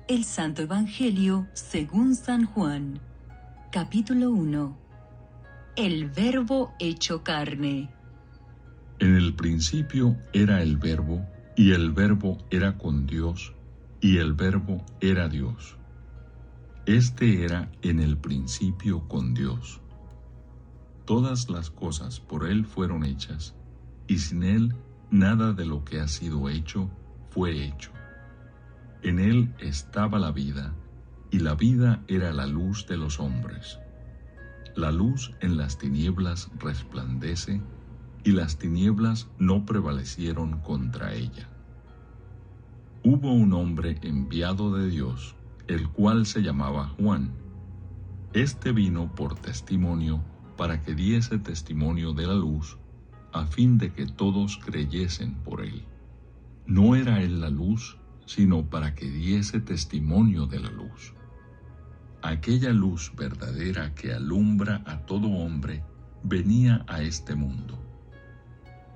El Santo Evangelio según San Juan. Capítulo 1. El Verbo hecho carne. En el principio era el Verbo, y el Verbo era con Dios, y el Verbo era Dios. Este era en el principio con Dios. Todas las cosas por Él fueron hechas, y sin Él nada de lo que ha sido hecho fue hecho. En Él estaba la vida, y la vida era la luz de los hombres. La luz en las tinieblas resplandece, y las tinieblas no prevalecieron contra ella. Hubo un hombre enviado de Dios, el cual se llamaba Juan. Este vino por testimonio, para que diese testimonio de la luz, a fin de que todos creyesen por él. No era él la luz, sino para que diese testimonio de la luz. Aquella luz verdadera que alumbra a todo hombre venía a este mundo.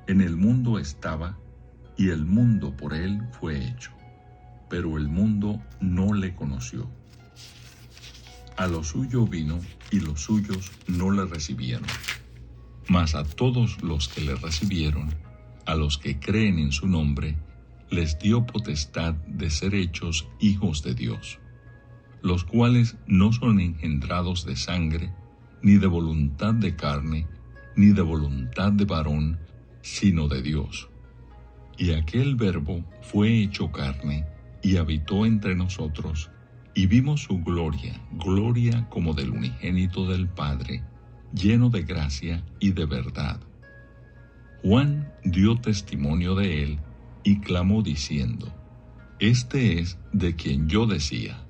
En el mundo estaba, y el mundo por él fue hecho, pero el mundo no le conoció. A lo suyo vino, y los suyos no le recibieron. Mas a todos los que le recibieron, a los que creen en su nombre, les dio potestad de ser hechos hijos de Dios, los cuales no son engendrados de sangre, ni de voluntad de carne, ni de voluntad de varón, sino de Dios. Y aquel Verbo fue hecho carne, y habitó entre nosotros, y vimos su gloria, gloria como del unigénito del Padre, lleno de gracia y de verdad. Juan dio testimonio de él, y clamó diciendo: Este es de quien yo decía: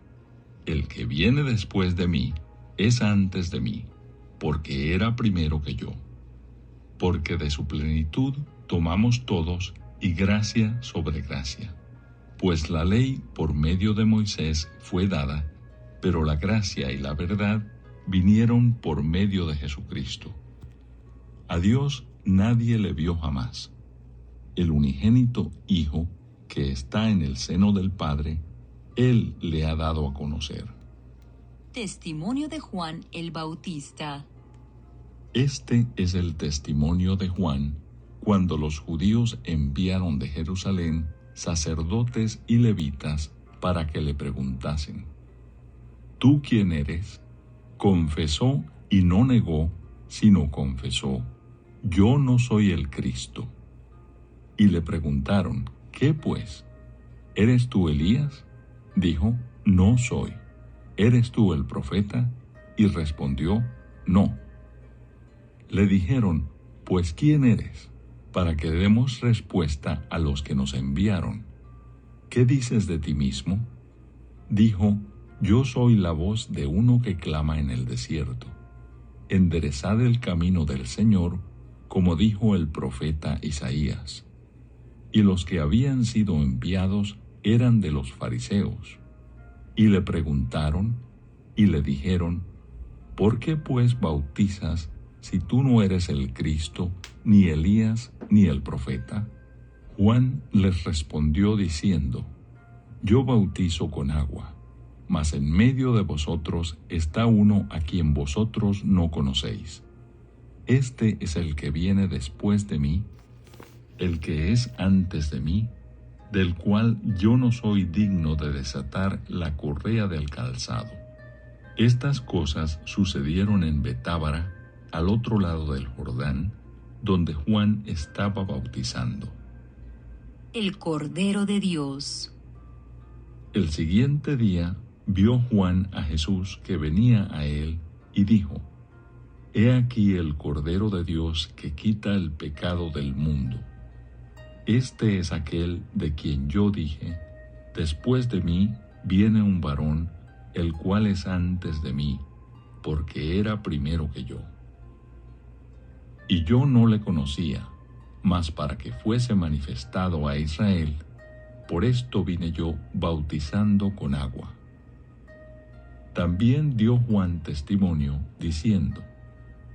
El que viene después de mí es antes de mí, porque era primero que yo. Porque de su plenitud tomamos todos, y gracia sobre gracia. Pues la ley por medio de Moisés fue dada, pero la gracia y la verdad vinieron por medio de Jesucristo. A Dios nadie le vio jamás. El unigénito Hijo, que está en el seno del Padre, Él le ha dado a conocer. Testimonio de Juan el Bautista. Este es el testimonio de Juan, cuando los judíos enviaron de Jerusalén sacerdotes y levitas para que le preguntasen: ¿Tú quién eres? Confesó y no negó, sino confesó: Yo no soy el Cristo. Y le preguntaron: ¿Qué pues? ¿Eres tú Elías? Dijo: No soy. ¿Eres tú el profeta? Y respondió: No. Le dijeron: Pues ¿quién eres? Para que demos respuesta a los que nos enviaron. ¿Qué dices de ti mismo? Dijo: Yo soy la voz de uno que clama en el desierto: Enderezad el camino del Señor, como dijo el profeta Isaías. Y los que habían sido enviados eran de los fariseos. Y le preguntaron, y le dijeron: ¿Por qué pues bautizas, si tú no eres el Cristo, ni Elías, ni el profeta? Juan les respondió diciendo: Yo bautizo con agua, mas en medio de vosotros está uno a quien vosotros no conocéis. Este es el que viene después de mí, el que es antes de mí, del cual yo no soy digno de desatar la correa del calzado. Estas cosas sucedieron en Betábara, al otro lado del Jordán, donde Juan estaba bautizando. El Cordero de Dios. El siguiente día vio Juan a Jesús que venía a él, y dijo: He aquí el Cordero de Dios que quita el pecado del mundo. Este es aquel de quien yo dije: Después de mí viene un varón, el cual es antes de mí, porque era primero que yo. Y yo no le conocía, mas para que fuese manifestado a Israel, por esto vine yo bautizando con agua. También dio Juan testimonio, diciendo: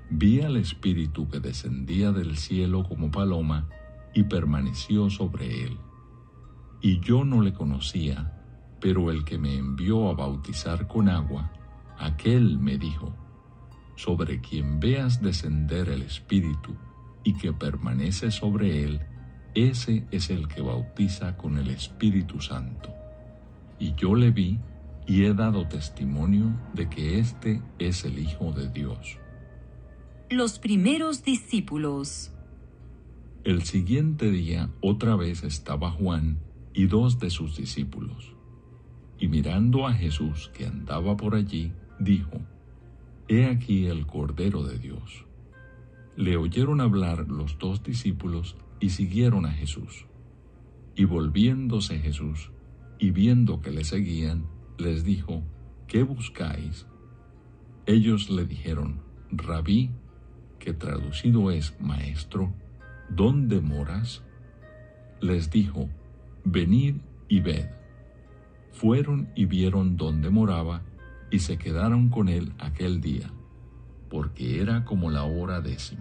Vi al Espíritu que descendía del cielo como paloma, y permaneció sobre él. Y yo no le conocía, Pero el que me envió a bautizar con agua, aquel me dijo: sobre quien veas descender el Espíritu y que permanece sobre él, ese es el que bautiza con el Espíritu Santo. Y yo le vi y he dado testimonio de que éste es el Hijo de Dios. Los primeros discípulos. El siguiente día otra vez estaba Juan y 2 de sus discípulos. Y mirando a Jesús que andaba por allí, dijo: He aquí el Cordero de Dios. Le oyeron hablar los 2 discípulos y siguieron a Jesús. Y volviéndose Jesús, y viendo que le seguían, les dijo: ¿Qué buscáis? Ellos le dijeron: Rabí, que traducido es Maestro, ¿dónde moras? Les dijo: Venid y ved. Fueron y vieron dónde moraba, y se quedaron con él aquel día, porque era como la hora 10.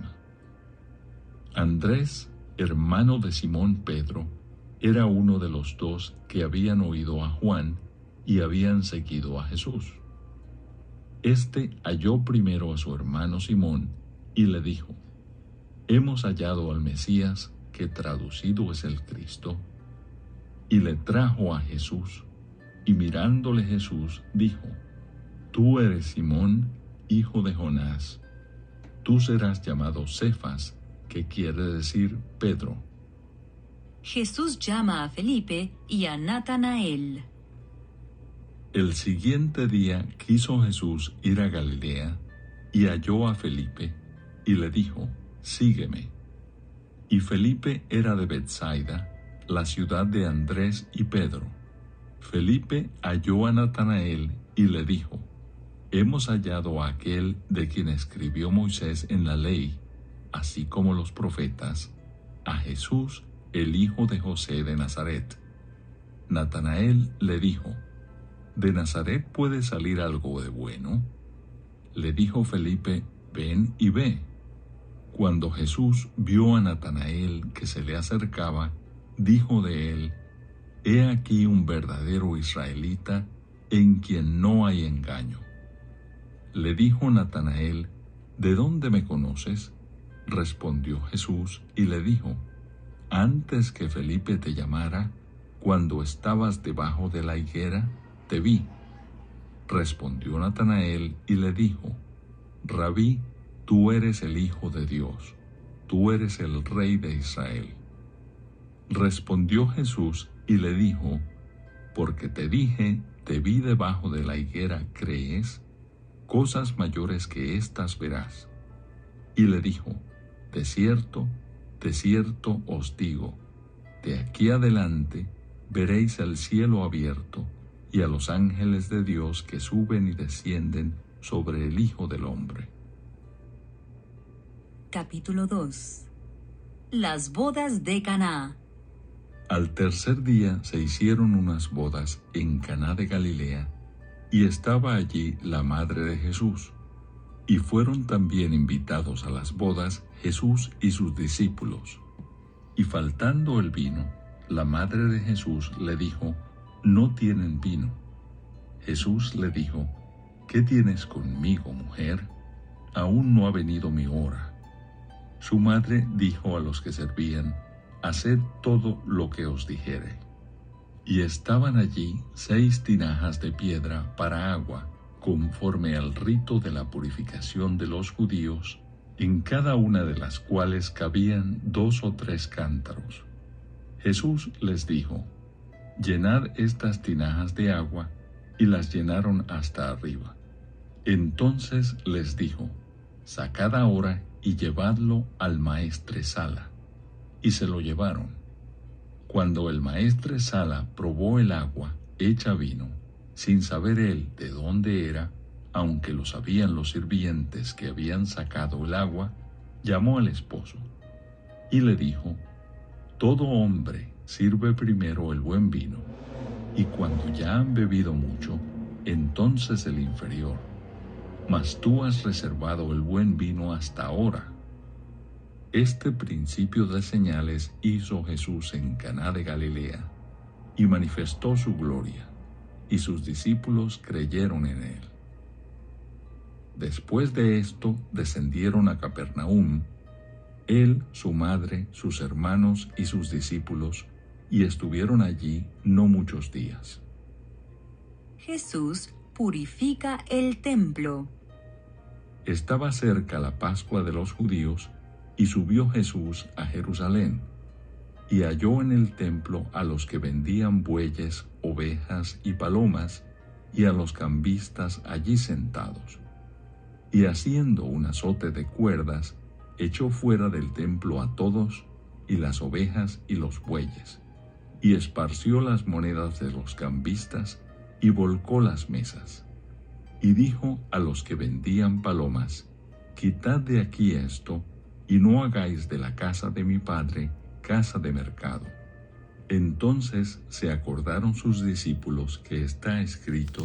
Andrés, hermano de Simón Pedro, era uno de los 2 que habían oído a Juan y habían seguido a Jesús. Este halló primero a su hermano Simón y le dijo: Hemos hallado al Mesías, que traducido es el Cristo. Y le trajo a Jesús, y mirándole Jesús dijo: Tú eres Simón, hijo de Jonás. Tú serás llamado Cefas, que quiere decir Pedro. Jesús llama a Felipe y a Natanael. El siguiente día quiso Jesús ir a Galilea, y halló a Felipe, y le dijo: Sígueme. Y Felipe era de Betsaida, la ciudad de Andrés y Pedro. Felipe halló a Natanael y le dijo: Hemos hallado a aquel de quien escribió Moisés en la ley, así como los profetas, a Jesús, el hijo de José de Nazaret. Natanael le dijo: ¿De Nazaret puede salir algo de bueno? Le dijo Felipe: Ven y ve. Cuando Jesús vio a Natanael que se le acercaba, dijo de él: He aquí un verdadero israelita, en quien no hay engaño. Le dijo Natanael: ¿De dónde me conoces? Respondió Jesús y le dijo: Antes que Felipe te llamara, cuando estabas debajo de la higuera, te vi. Respondió Natanael y le dijo: Rabí, tú eres el Hijo de Dios, tú eres el Rey de Israel. Respondió Jesús y le dijo: Porque te dije, te vi debajo de la higuera, ¿crees? Cosas mayores que estas verás. Y le dijo: de cierto os digo, de aquí adelante veréis el cielo abierto y a los ángeles de Dios que suben y descienden sobre el Hijo del Hombre. Capítulo 2. Las bodas de Caná. Al tercer día se hicieron unas bodas en Caná de Galilea, y estaba allí la madre de Jesús. Y fueron también invitados a las bodas Jesús y sus discípulos. Y faltando el vino, la madre de Jesús le dijo: No tienen vino. Jesús le dijo: ¿Qué tienes conmigo, mujer? Aún no ha venido mi hora. Su madre dijo a los que servían: Haced todo lo que os dijere. Y estaban allí 6 tinajas de piedra para agua, conforme al rito de la purificación de los judíos, en cada una de las cuales cabían 2 o 3 cántaros. Jesús les dijo: Llenad estas tinajas de agua, y las llenaron hasta arriba. Entonces les dijo: Sacad ahora y llevadlo al maestresala. Y se lo llevaron. Cuando el maestresala probó el agua hecha vino, sin saber él de dónde era, aunque lo sabían los sirvientes que habían sacado el agua, llamó al esposo y le dijo: Todo hombre sirve primero el buen vino, y cuando ya han bebido mucho, entonces el inferior. Mas tú has reservado el buen vino hasta ahora. Este principio de señales hizo Jesús en Caná de Galilea, y manifestó su gloria, y sus discípulos creyeron en él. Después de esto descendieron a Capernaum, él, su madre, sus hermanos y sus discípulos, y estuvieron allí no muchos días. Jesús purifica el templo. Estaba cerca la Pascua de los judíos, y subió Jesús a Jerusalén, y halló en el templo a los que vendían bueyes, ovejas y palomas, y a los cambistas allí sentados. Y haciendo un azote de cuerdas, echó fuera del templo a todos, y las ovejas y los bueyes, y esparció las monedas de los cambistas, y volcó las mesas. Y dijo a los que vendían palomas: Quitad de aquí esto, y no hagáis de la casa de mi padre casa de mercado. Entonces se acordaron sus discípulos que está escrito: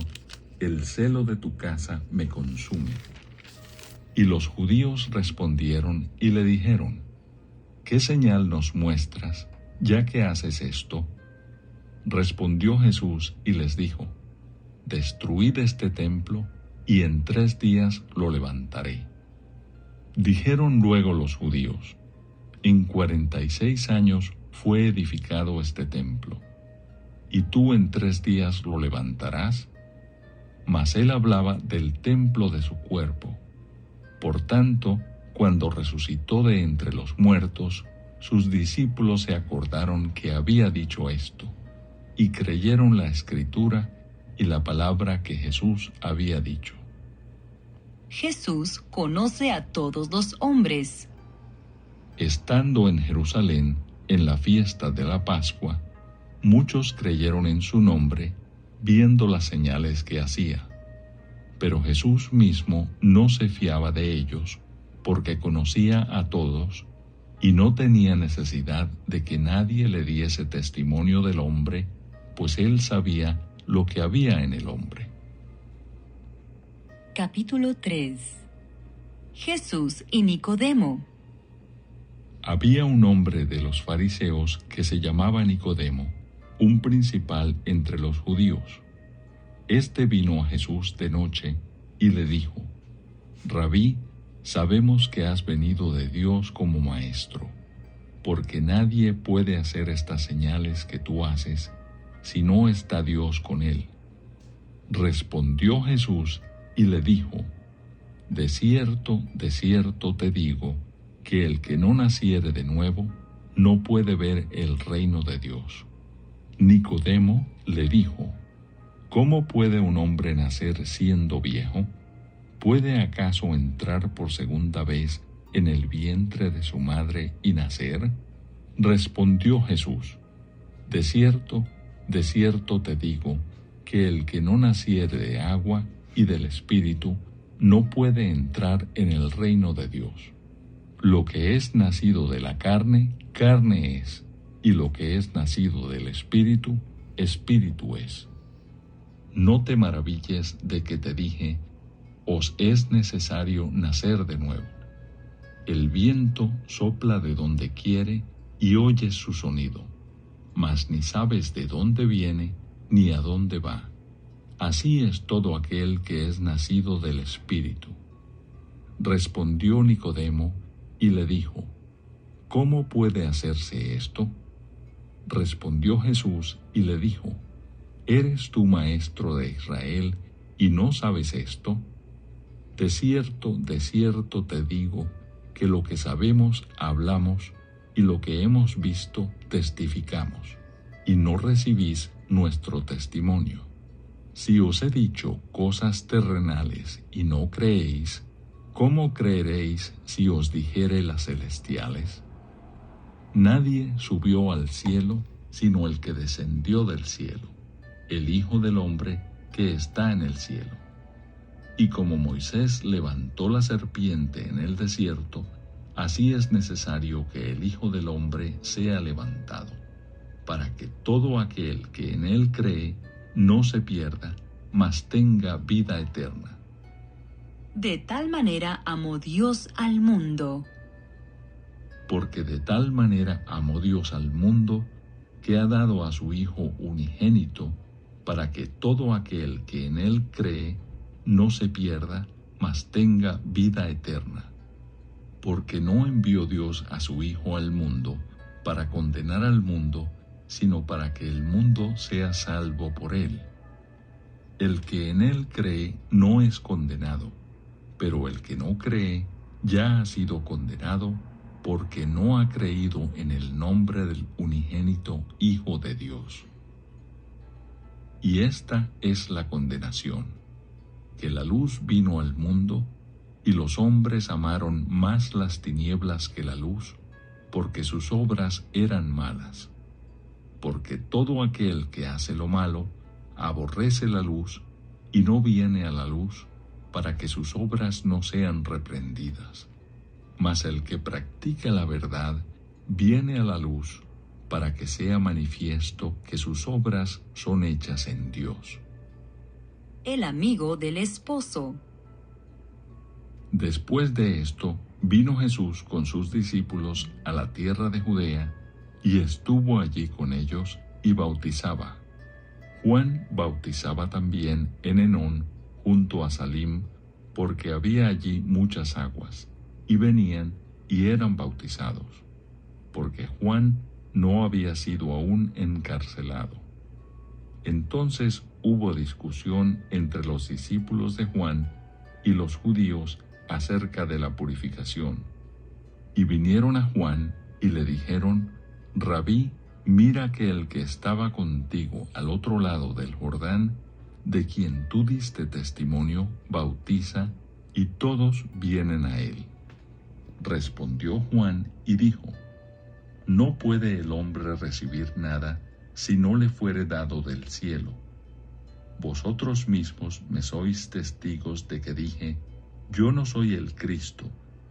El celo de tu casa me consume. Y los judíos respondieron y le dijeron: ¿Qué señal nos muestras, ya que haces esto? Respondió Jesús y les dijo: Destruid este templo, y en 3 días lo levantaré. Dijeron luego los judíos: En 46 años fue edificado este templo, ¿y tú en 3 días lo levantarás? Mas él hablaba del templo de su cuerpo. Por tanto, cuando resucitó de entre los muertos, sus discípulos se acordaron que había dicho esto, y creyeron la Escritura y la palabra que Jesús había dicho. Jesús conoce a todos los hombres. Estando en Jerusalén, en la fiesta de la Pascua, muchos creyeron en su nombre, viendo las señales que hacía. Pero Jesús mismo no se fiaba de ellos, porque conocía a todos, y no tenía necesidad de que nadie le diese testimonio del hombre, pues él sabía lo que había en el hombre. Capítulo 3. Jesús y Nicodemo. Había un hombre de los fariseos que se llamaba Nicodemo, un principal entre los judíos. Este vino a Jesús de noche y le dijo: Rabí, sabemos que has venido de Dios como maestro, porque nadie puede hacer estas señales que tú haces si no está Dios con él. Respondió Jesús y le dijo: De cierto te digo, que el que no naciere de nuevo no puede ver el reino de Dios. Nicodemo le dijo: ¿Cómo puede un hombre nacer siendo viejo? ¿Puede acaso entrar por segunda vez en el vientre de su madre y nacer? Respondió Jesús: De cierto te digo, que el que no naciere de agua y del Espíritu no puede entrar en el reino de Dios. Lo que es nacido de la carne, carne es, y lo que es nacido del Espíritu, Espíritu es. No te maravilles de que te dije: os es necesario nacer de nuevo. El viento sopla de donde quiere y oyes su sonido, mas ni sabes de dónde viene ni a dónde va. Así es todo aquel que es nacido del Espíritu. Respondió Nicodemo y le dijo: ¿Cómo puede hacerse esto? Respondió Jesús y le dijo: ¿Eres tú maestro de Israel y no sabes esto? De cierto te digo, que lo que sabemos hablamos, y lo que hemos visto testificamos, y no recibís nuestro testimonio. Si os he dicho cosas terrenales y no creéis, ¿cómo creeréis si os dijere las celestiales? Nadie subió al cielo sino el que descendió del cielo, el Hijo del Hombre que está en el cielo. Y como Moisés levantó la serpiente en el desierto, así es necesario que el Hijo del Hombre sea levantado, para que todo aquel que en él cree no se pierda, mas tenga vida eterna. De tal manera amó Dios al mundo. Porque de tal manera amó Dios al mundo, que ha dado a su Hijo unigénito, para que todo aquel que en él cree no se pierda, mas tenga vida eterna. Porque no envió Dios a su Hijo al mundo para condenar al mundo, sino para que el mundo sea salvo por él. El que en él cree no es condenado, pero el que no cree ya ha sido condenado, porque no ha creído en el nombre del unigénito Hijo de Dios. Y esta es la condenación, que la luz vino al mundo, y los hombres amaron más las tinieblas que la luz, porque sus obras eran malas. Porque todo aquel que hace lo malo aborrece la luz, y no viene a la luz, para que sus obras no sean reprendidas. Mas el que practica la verdad viene a la luz, para que sea manifiesto que sus obras son hechas en Dios. El amigo del esposo. Después de esto, vino Jesús con sus discípulos a la tierra de Judea, y estuvo allí con ellos, y bautizaba. Juan bautizaba también en Enón, junto a Salim, porque había allí muchas aguas, y venían y eran bautizados, porque Juan no había sido aún encarcelado. Entonces hubo discusión entre los discípulos de Juan y los judíos acerca de la purificación. Y vinieron a Juan y le dijeron: Rabí, mira que el que estaba contigo al otro lado del Jordán, de quien tú diste testimonio, bautiza, y todos vienen a él. Respondió Juan y dijo: No puede el hombre recibir nada si no le fuere dado del cielo. Vosotros mismos me sois testigos de que dije: Yo no soy el Cristo,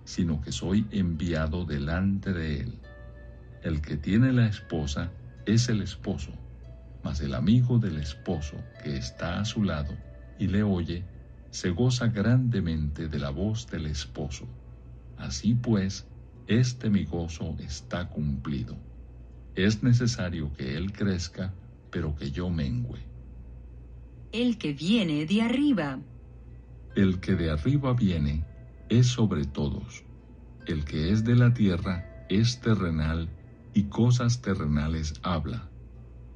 sino que soy enviado delante de él. El que tiene la esposa es el esposo, mas el amigo del esposo que está a su lado y le oye, se goza grandemente de la voz del esposo. Así pues, mi gozo está cumplido. Es necesario que él crezca, pero que yo mengüe. El que viene de arriba. El que de arriba viene es sobre todos. El que es de la tierra es terrenal, y cosas terrenales habla.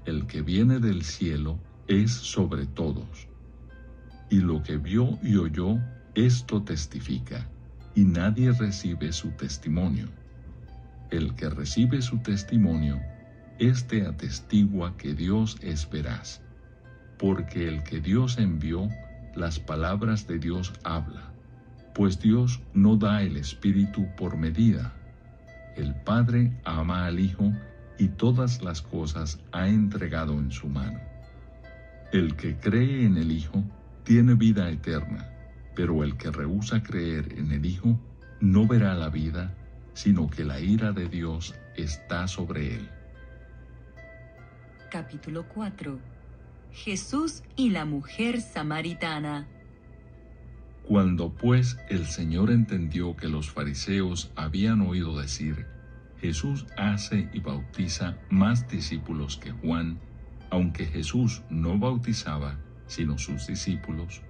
El que viene del cielo es sobre todos. Y lo que vio y oyó, esto testifica, y nadie recibe su testimonio. El que recibe su testimonio, éste atestigua que Dios es veraz, porque el que Dios envió, las palabras de Dios habla, pues Dios no da el Espíritu por medida. El Padre ama al Hijo, y todas las cosas ha entregado en su mano. El que cree en el Hijo tiene vida eterna, pero el que rehúsa creer en el Hijo no verá la vida, sino que la ira de Dios está sobre él. Capítulo 4. Jesús y la mujer samaritana. Cuando pues el Señor entendió que los fariseos habían oído decir: Jesús hace y bautiza más discípulos que Juan, aunque Jesús no bautizaba, sino sus discípulos,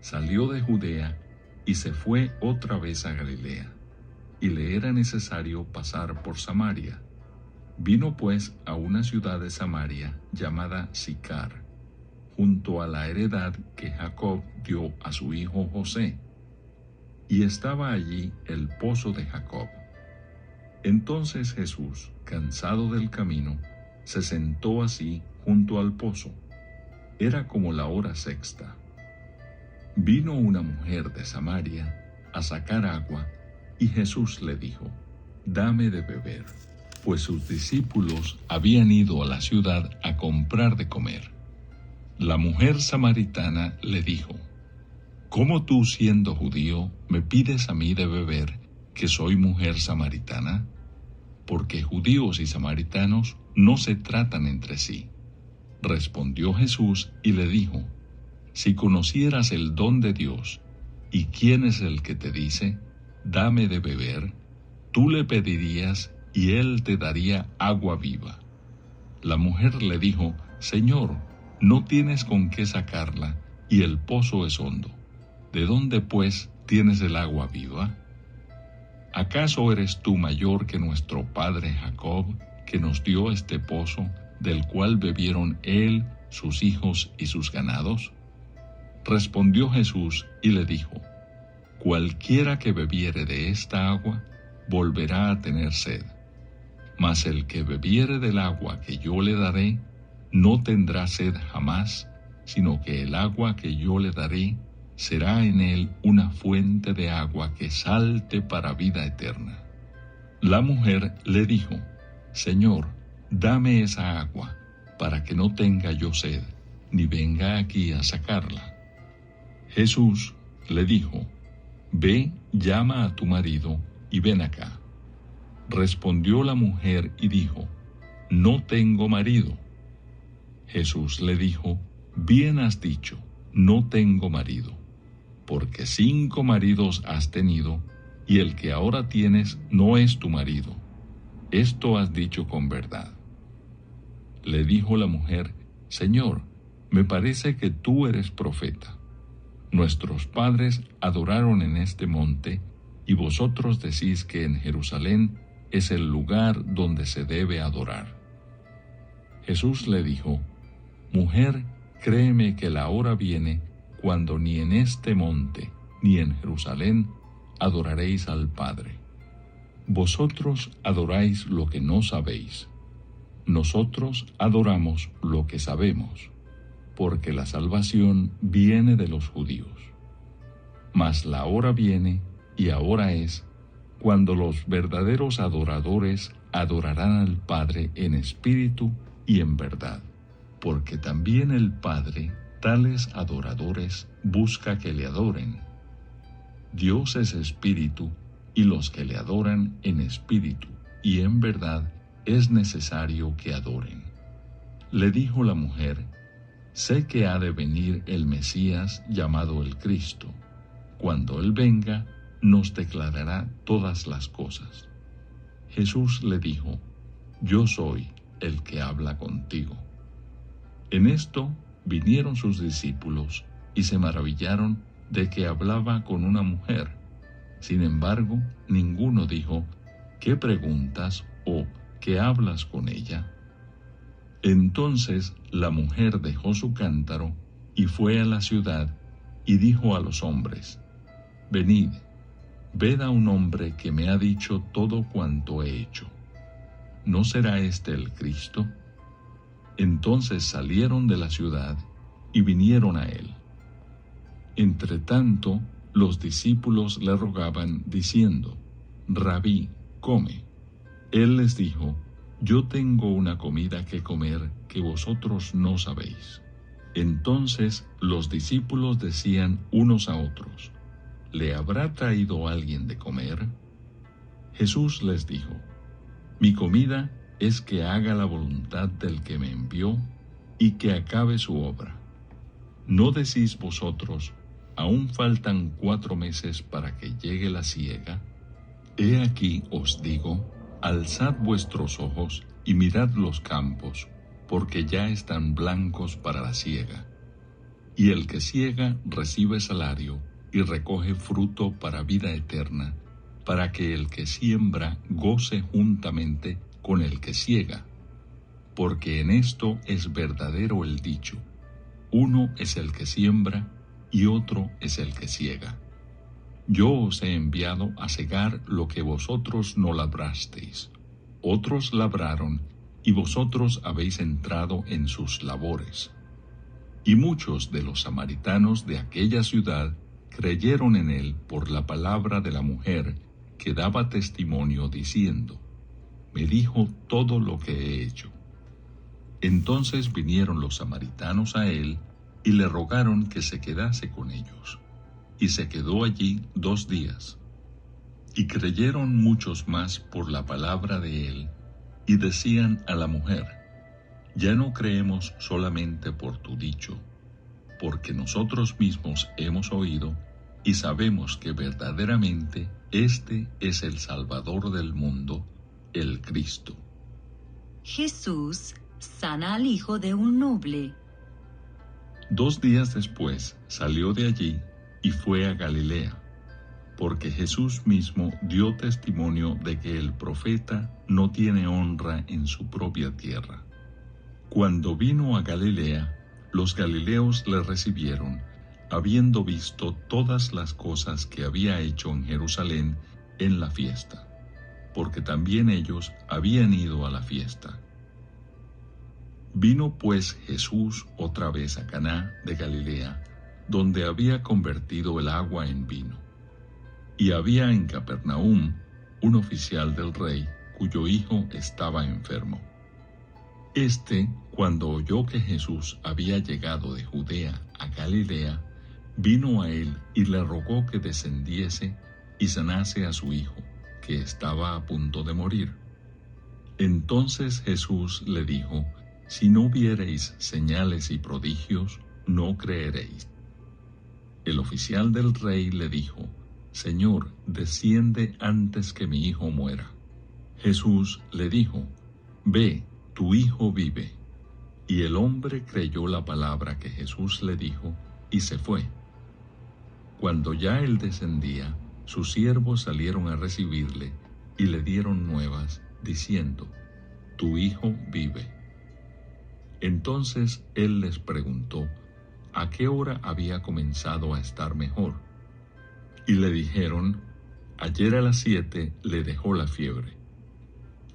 salió de Judea y se fue otra vez a Galilea, y le era necesario pasar por Samaria. Vino pues a una ciudad de Samaria llamada Sicar, junto a la heredad que Jacob dio a su hijo José, y estaba allí el pozo de Jacob. Entonces Jesús, cansado del camino, se sentó así junto al pozo. Era como la hora sexta. Vino una mujer de Samaria a sacar agua, y Jesús le dijo: Dame de beber, pues sus discípulos habían ido a la ciudad a comprar de comer. La mujer samaritana le dijo: ¿Cómo tú, siendo judío, me pides a mí de beber, que soy mujer samaritana? Porque judíos y samaritanos no se tratan entre sí. Respondió Jesús y le dijo: Si conocieras el don de Dios, y quién es el que te dice: Dame de beber, tú le pedirías, y él te daría agua viva. La mujer le dijo: Señor, No tienes con qué sacarla, y el pozo es hondo. ¿De dónde, pues, tienes el agua viva? ¿Acaso eres tú mayor que nuestro padre Jacob, que nos dio este pozo, del cual bebieron él, sus hijos y sus ganados? Respondió Jesús y le dijo: Cualquiera que bebiere de esta agua, volverá a tener sed. Mas el que bebiere del agua que yo le daré, no tendrá sed jamás, sino que el agua que yo le daré será en él una fuente de agua que salte para vida eterna. La mujer le dijo: Señor, dame esa agua, para que no tenga yo sed, ni venga aquí a sacarla. Jesús le dijo: Ve, llama a tu marido, y ven acá. Respondió la mujer y dijo: No tengo marido. Jesús le dijo: Bien has dicho, no tengo marido, porque 5 maridos has tenido, y el que ahora tienes no es tu marido. Esto has dicho con verdad. Le dijo la mujer: Señor, me parece que tú eres profeta. Nuestros padres adoraron en este monte, y vosotros decís que en Jerusalén es el lugar donde se debe adorar. Jesús le dijo: Mujer, créeme que la hora viene cuando ni en este monte ni en Jerusalén adoraréis al Padre. Vosotros adoráis lo que no sabéis. Nosotros adoramos lo que sabemos, porque la salvación viene de los judíos. Mas la hora viene, y ahora es, cuando los verdaderos adoradores adorarán al Padre en espíritu y en verdad, porque también el Padre tales adoradores busca que le adoren. Dios es espíritu, y los que le adoran en espíritu y en verdad es necesario que adoren. Le dijo la mujer: Sé que ha de venir el Mesías llamado el Cristo. Cuando Él venga, nos declarará todas las cosas. Jesús le dijo: Yo soy el que habla contigo. En esto vinieron sus discípulos y se maravillaron de que hablaba con una mujer. Sin embargo, ninguno dijo: ¿Qué preguntas o qué hablas con ella? Entonces la mujer dejó su cántaro y fue a la ciudad y dijo a los hombres: Venid, ved a un hombre que me ha dicho todo cuanto he hecho. ¿No será este el Cristo? Entonces salieron de la ciudad y vinieron a él. Entretanto, los discípulos le rogaban, diciendo: Rabí, come. Él les dijo: Yo tengo una comida que comer que vosotros no sabéis. Entonces los discípulos decían unos a otros: ¿Le habrá traído alguien de comer? Jesús les dijo: Mi comida es que haga la voluntad del que me envió y que acabe su obra. ¿No decís vosotros: aún faltan 4 meses para que llegue la siega? He aquí os digo: alzad vuestros ojos y mirad los campos, porque ya están blancos para la siega. Y el que siega recibe salario y recoge fruto para vida eterna, para que el que siembra goce juntamente con el que siega. Porque en esto es verdadero el dicho: uno es el que siembra y otro es el que siega. Yo os he enviado a segar lo que vosotros no labrasteis. Otros labraron, y vosotros habéis entrado en sus labores. Y muchos de los samaritanos de aquella ciudad creyeron en él por la palabra de la mujer, que daba testimonio diciendo: Me dijo todo lo que he hecho. Entonces vinieron los samaritanos a él y le rogaron que se quedase con ellos. Y se quedó allí 2 días. Y creyeron muchos más por la palabra de él, y decían a la mujer: Ya no creemos solamente por tu dicho, porque nosotros mismos hemos oído y sabemos que verdaderamente este es el Salvador del mundo, el Cristo. Jesús sana al hijo de un noble. 2 días después salió de allí y fue a Galilea, porque Jesús mismo dio testimonio de que el profeta no tiene honra en su propia tierra. Cuando vino a Galilea, los galileos le recibieron, habiendo visto todas las cosas que había hecho en Jerusalén en la fiesta, porque también ellos habían ido a la fiesta. Vino pues Jesús otra vez a Caná de Galilea, donde había convertido el agua en vino. Y había en Capernaum un oficial del rey, cuyo hijo estaba enfermo. Cuando oyó que Jesús había llegado de Judea a Galilea, vino a él y le rogó que descendiese y sanase a su hijo, que estaba a punto de morir. Entonces Jesús le dijo: si no viereis señales y prodigios, no creeréis. El oficial del rey le dijo: Señor, desciende antes que mi hijo muera. Jesús le dijo: ve, tu hijo vive. Y el hombre creyó la palabra que Jesús le dijo y se fue. Cuando ya él descendía, sus siervos salieron a recibirle y le dieron nuevas, diciendo: tu hijo vive. Entonces él les preguntó a qué hora había comenzado a estar mejor. Y le dijeron: ayer a las 7 le dejó la fiebre.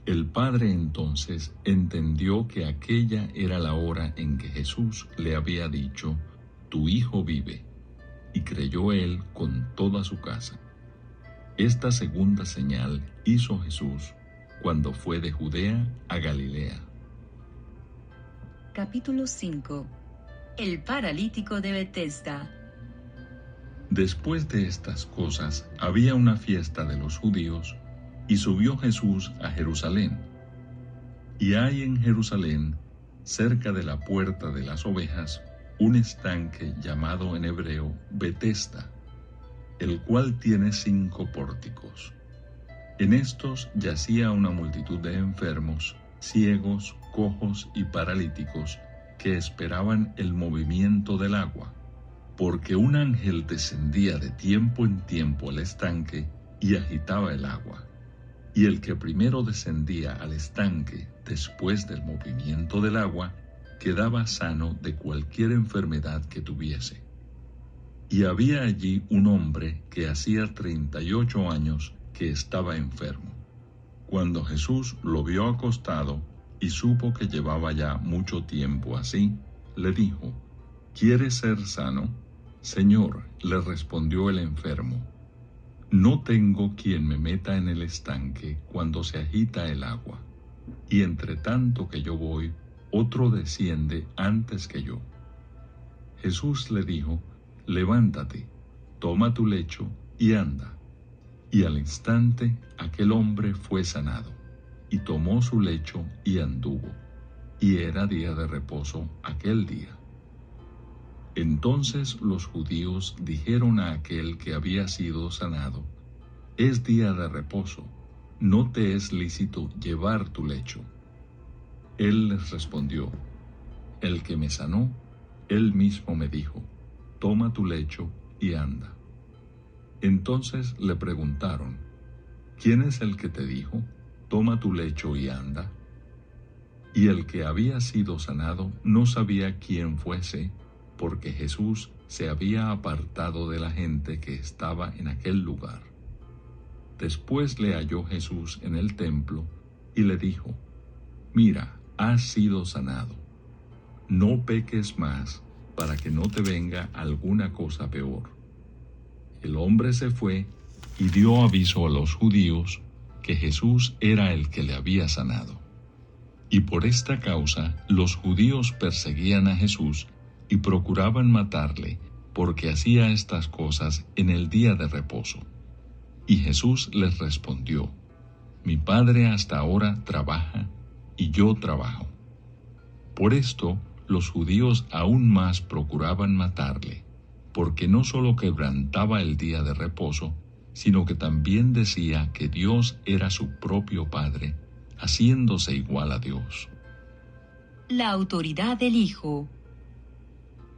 El padre entonces entendió que aquella era la hora en que Jesús le había dicho: tu hijo vive, y creyó él con toda su casa. Esta segunda señal hizo Jesús cuando fue de Judea a Galilea. Capítulo 5. El paralítico de Betesda. Después de estas cosas había una fiesta de los judíos, y subió Jesús a Jerusalén. Y hay en Jerusalén, cerca de la puerta de las ovejas, un estanque llamado en hebreo Betesda, el cual tiene 5 pórticos. En estos yacía una multitud de enfermos, ciegos, cojos y paralíticos, que esperaban el movimiento del agua, porque un ángel descendía de tiempo en tiempo al estanque y agitaba el agua. Y el que primero descendía al estanque después del movimiento del agua, quedaba sano de cualquier enfermedad que tuviese. Y había allí un hombre que hacía 38 años que estaba enfermo. Cuando Jesús lo vio acostado y supo que llevaba ya mucho tiempo así, le dijo: ¿quieres ser sano? Señor, le respondió el enfermo, no tengo quien me meta en el estanque cuando se agita el agua, y entre tanto que yo voy, otro desciende antes que yo. Jesús le dijo: levántate, toma tu lecho y anda. Y al instante aquel hombre fue sanado, y tomó su lecho y anduvo, y era día de reposo aquel día. Entonces los judíos dijeron a aquel que había sido sanado: es día de reposo, no te es lícito llevar tu lecho. Él les respondió: el que me sanó, él mismo me dijo: toma tu lecho y anda. Entonces le preguntaron: ¿quién es el que te dijo: toma tu lecho y anda? Y el que había sido sanado no sabía quién fuese, porque Jesús se había apartado de la gente que estaba en aquel lugar. Después le halló Jesús en el templo y le dijo: mira, has sido sanado. No peques más, para que no te venga alguna cosa peor. El hombre se fue y dio aviso a los judíos que Jesús era el que le había sanado. Y por esta causa los judíos perseguían a Jesús y procuraban matarle, porque hacía estas cosas en el día de reposo. Y Jesús les respondió: mi Padre hasta ahora trabaja, y yo trabajo. Por esto los judíos aún más procuraban matarle, porque no solo quebrantaba el día de reposo, sino que también decía que Dios era su propio Padre, haciéndose igual a Dios. La autoridad del Hijo.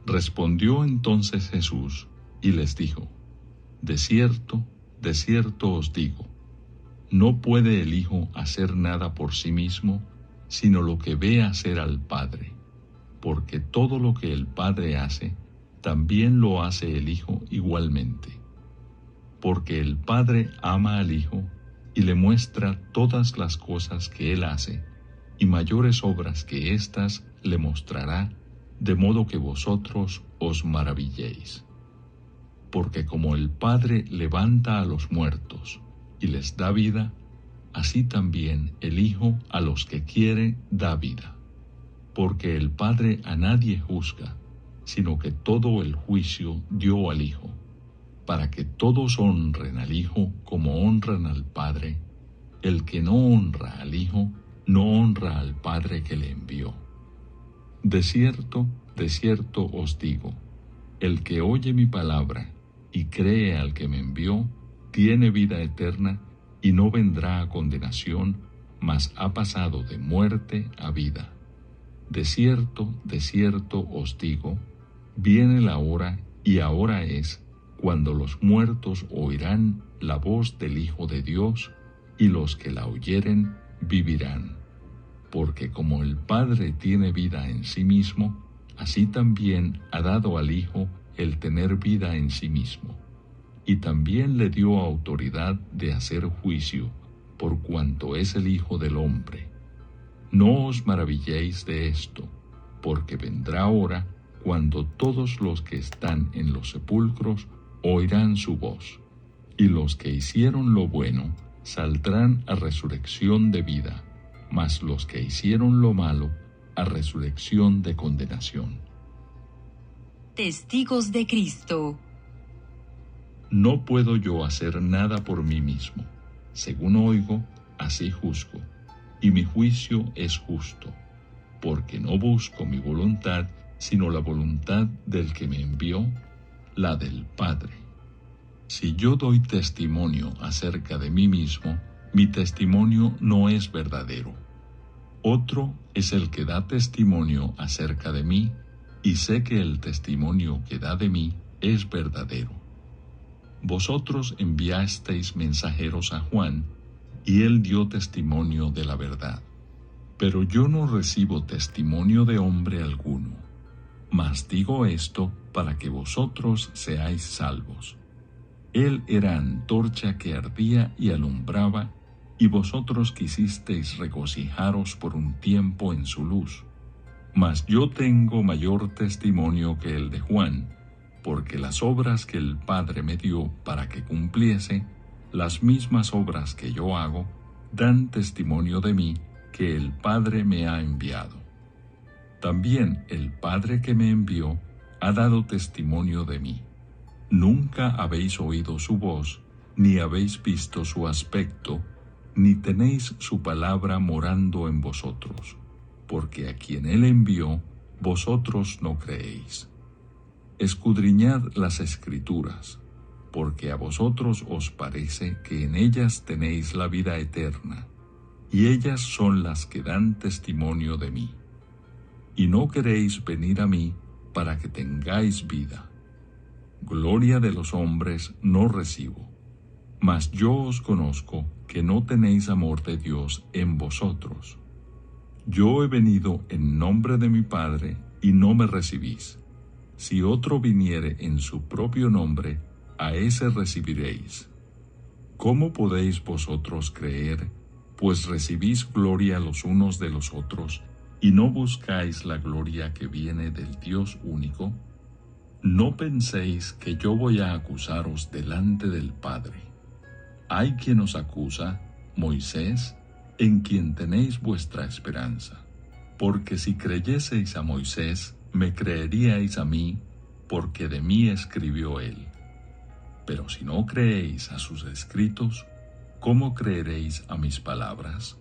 Respondió entonces Jesús y les dijo: De cierto os digo, no puede el Hijo hacer nada por sí mismo, sino lo que ve hacer al Padre, porque todo lo que el Padre hace, también lo hace el Hijo igualmente. Porque el Padre ama al Hijo y le muestra todas las cosas que Él hace, y mayores obras que éstas le mostrará, de modo que vosotros os maravilléis. Porque como el Padre levanta a los muertos y les da vida, así también el Hijo a los que quiere da vida. Porque el Padre a nadie juzga, sino que todo el juicio dio al Hijo, para que todos honren al Hijo como honran al Padre. El que no honra al Hijo, no honra al Padre que le envió. De cierto os digo, el que oye mi palabra y cree al que me envió, tiene vida eterna y no vendrá a condenación, mas ha pasado de muerte a vida. De cierto os digo, viene la hora, y ahora es, cuando los muertos oirán la voz del Hijo de Dios, y los que la oyeren vivirán. Porque como el Padre tiene vida en sí mismo, así también ha dado al Hijo el tener vida en sí mismo. Y también le dio autoridad de hacer juicio, por cuanto es el Hijo del Hombre. No os maravilléis de esto, porque vendrá hora cuando todos los que están en los sepulcros oirán su voz, y los que hicieron lo bueno saldrán a resurrección de vida, mas los que hicieron lo malo a resurrección de condenación. Testigos de Cristo. No puedo yo hacer nada por mí mismo. Según oigo, así juzgo, y mi juicio es justo, porque no busco mi voluntad, sino la voluntad del que me envió, la del Padre. Si yo doy testimonio acerca de mí mismo, mi testimonio no es verdadero. Otro es el que da testimonio acerca de mí, y sé que el testimonio que da de mí es verdadero. Vosotros enviasteis mensajeros a Juan, y él dio testimonio de la verdad. Pero yo no recibo testimonio de hombre alguno, mas digo esto para que vosotros seáis salvos. Él era antorcha que ardía y alumbraba, y vosotros quisisteis regocijaros por un tiempo en su luz. Mas yo tengo mayor testimonio que el de Juan, porque las obras que el Padre me dio para que cumpliese, las mismas obras que yo hago, dan testimonio de mí que el Padre me ha enviado. También el Padre que me envió ha dado testimonio de mí. Nunca habéis oído su voz, ni habéis visto su aspecto, ni tenéis su palabra morando en vosotros, porque a quien él envió, vosotros no creéis. Escudriñad las Escrituras, porque a vosotros os parece que en ellas tenéis la vida eterna, y ellas son las que dan testimonio de mí. Y no queréis venir a mí para que tengáis vida. Gloria de los hombres no recibo, mas yo os conozco que no tenéis amor de Dios en vosotros. Yo he venido en nombre de mi Padre, y no me recibís. Si otro viniere en su propio nombre, a ese recibiréis. ¿Cómo podéis vosotros creer, pues recibís gloria los unos de los otros, y no buscáis la gloria que viene del Dios único? No penséis que yo voy a acusaros delante del Padre. Hay quien os acusa, Moisés, en quien tenéis vuestra esperanza. Porque si creyeseis a Moisés, me creeríais a mí, porque de mí escribió él. Pero si no creéis a sus escritos, ¿cómo creeréis a mis palabras?